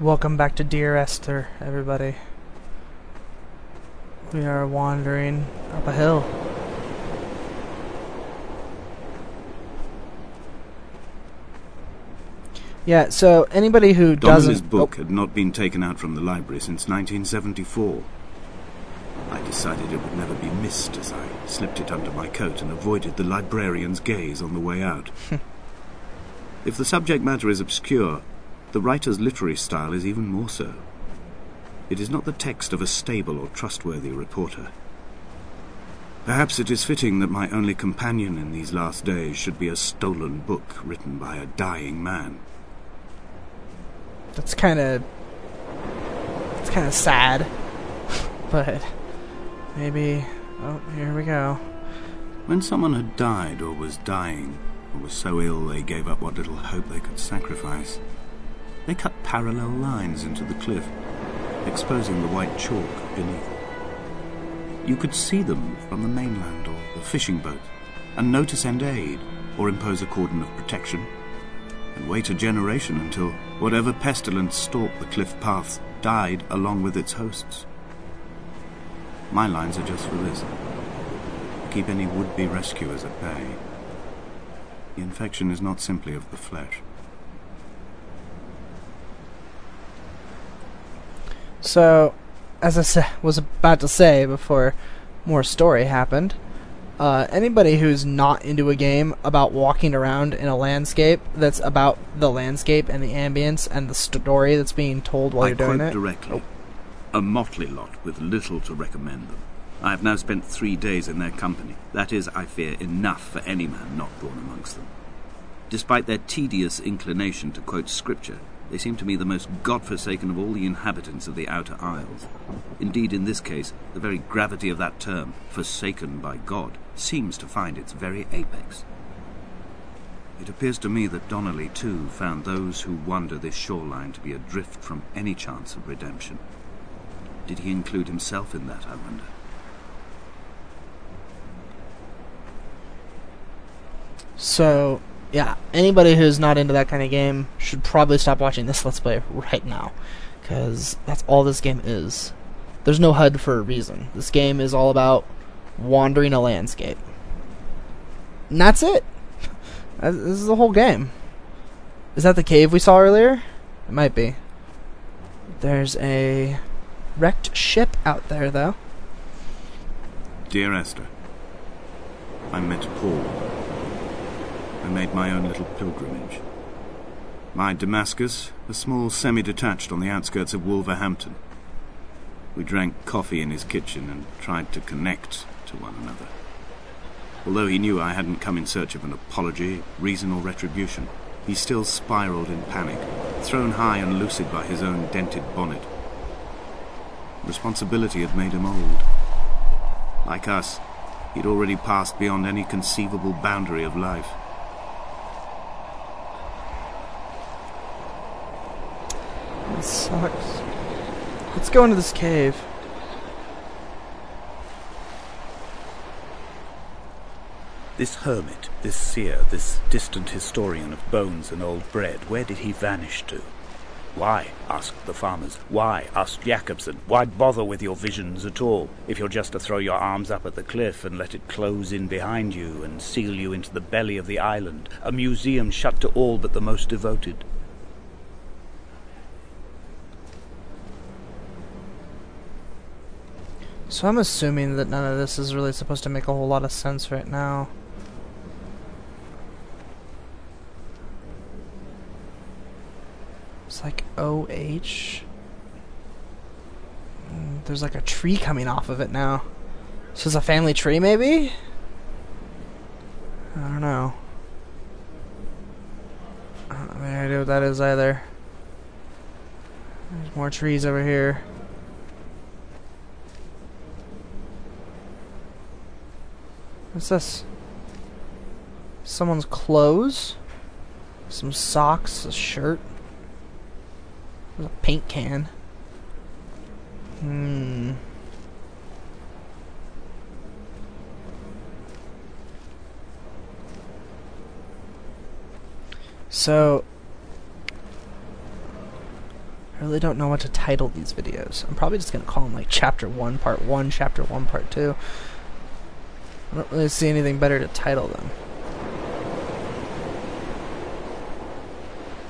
Welcome back to Dear Esther, everybody. We are wandering up a hill. Yeah, so anybody who doesn't... Donnelly's book had not been taken out from the library since 1974. I decided it would never be missed as I slipped it under my coat and avoided the librarian's gaze on the way out. If the subject matter is obscure, the writer's literary style is even more so. It is not the text of a stable or trustworthy reporter. Perhaps it is fitting that my only companion in these last days should be a stolen book written by a dying man. That's kind of sad, but maybe... Oh, here we go. When someone had died or was dying, or was so ill they gave up what little hope they could sacrifice, they cut parallel lines into the cliff, exposing the white chalk beneath. You could see them from the mainland or the fishing boat, and know to send aid or impose a cordon of protection, and wait a generation until whatever pestilence stalked the cliff paths died along with its hosts. My lines are just for this: to keep any would-be rescuers at bay. The infection is not simply of the flesh. So, as I was about to say before more story happened, anybody who's not into a game about walking around in a landscape that's about the landscape and the ambience and the story that's being told while you're doing it... I quote directly. A motley lot with little to recommend them. I have now spent 3 days in their company. That is, I fear, enough for any man not born amongst them. Despite their tedious inclination to quote scripture, they seem to me the most God-forsaken of all the inhabitants of the Outer Isles. Indeed, in this case, the very gravity of that term, forsaken by God, seems to find its very apex. It appears to me that Donnelly, too, found those who wander this shoreline to be adrift from any chance of redemption. Did he include himself in that, I wonder? So... yeah, anybody who's not into that kind of game should probably stop watching this Let's Play right now, because that's all this game is. There's no HUD for a reason. This game is all about wandering a landscape. And that's it. This is the whole game. Is that the cave we saw earlier? It might be. There's a wrecked ship out there, though. Dear Esther, I met Paul. I made my own little pilgrimage. My Damascus, a small semi-detached on the outskirts of Wolverhampton. We drank coffee in his kitchen and tried to connect to one another. Although he knew I hadn't come in search of an apology, reason or retribution, he still spiraled in panic, thrown high and lucid by his own dented bonnet. Responsibility had made him old. Like us, he'd already passed beyond any conceivable boundary of life. It sucks. Let's go into this cave. This hermit, this seer, this distant historian of bones and old bread, where did he vanish to? Why, asked the farmers. Why, asked Jacobson. Why bother with your visions at all, if you're just to throw your arms up at the cliff and let it close in behind you and seal you into the belly of the island, a museum shut to all but the most devoted? So I'm assuming that none of this is really supposed to make a whole lot of sense right now. It's like OH. There's like a tree coming off of it now. This is a family tree, maybe? I don't know. I don't have any idea what that is either. There's more trees over here. What's this? Someone's clothes? Some socks, a shirt. There's a paint can. So I really don't know what to title these videos. I'm probably just going to call them like Chapter 1, Part 1, Chapter 1, Part 2. I don't really see anything better to title them.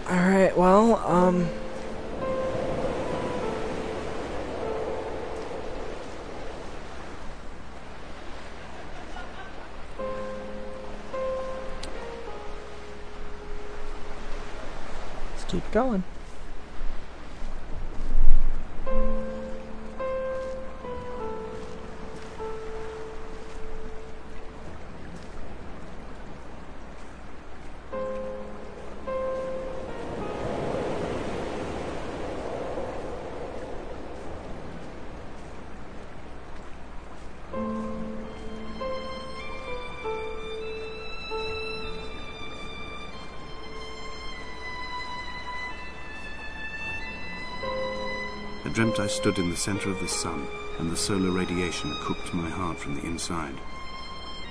Alright, well, let's keep going. I dreamt I stood in the center of the sun, and the solar radiation cooked my heart from the inside.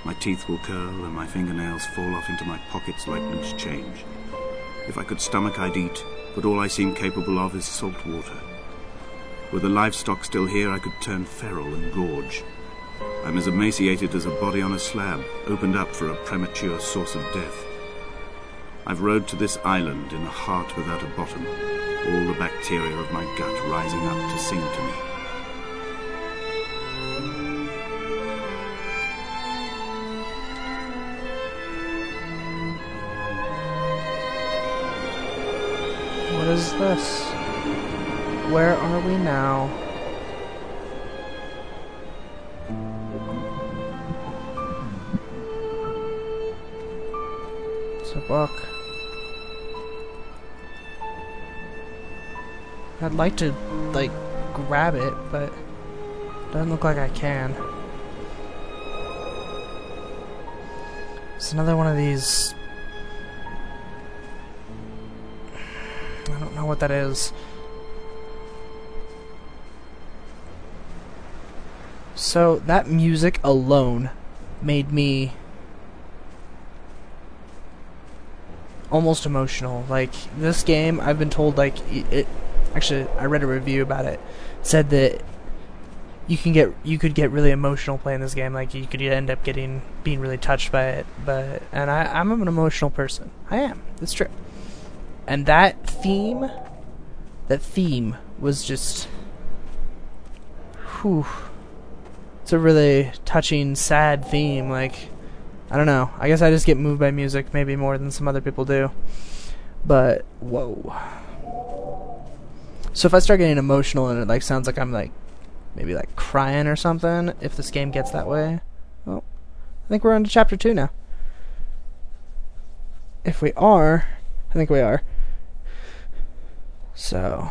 My teeth will curl, and my fingernails fall off into my pockets like loose change. If I could stomach, I'd eat, but all I seem capable of is salt water. Were the livestock still here, I could turn feral and gorge. I'm as emaciated as a body on a slab, opened up for a premature source of death. I've rowed to this island in a heart without a bottom, all the bacteria of my gut rising up to sing to me. What is this? Where are we now? It's a book. I'd like to, like, grab it, but it doesn't look like I can. It's another one of these... I don't know what that is. So, that music alone made me almost emotional. Like, this game, I've been told, like, actually, I read a review about it. It said that you could get really emotional playing this game. Like, you could end up being really touched by it. And I'm an emotional person. I am. It's true. And that theme was just, whew. It's a really touching, sad theme. Like, I don't know. I guess I just get moved by music maybe more than some other people do. But, whoa. So if I start getting emotional and it like sounds like I'm like maybe like crying or something, if this game gets that way, well, I think we're on to Chapter 2 now. If we are, I think we are. So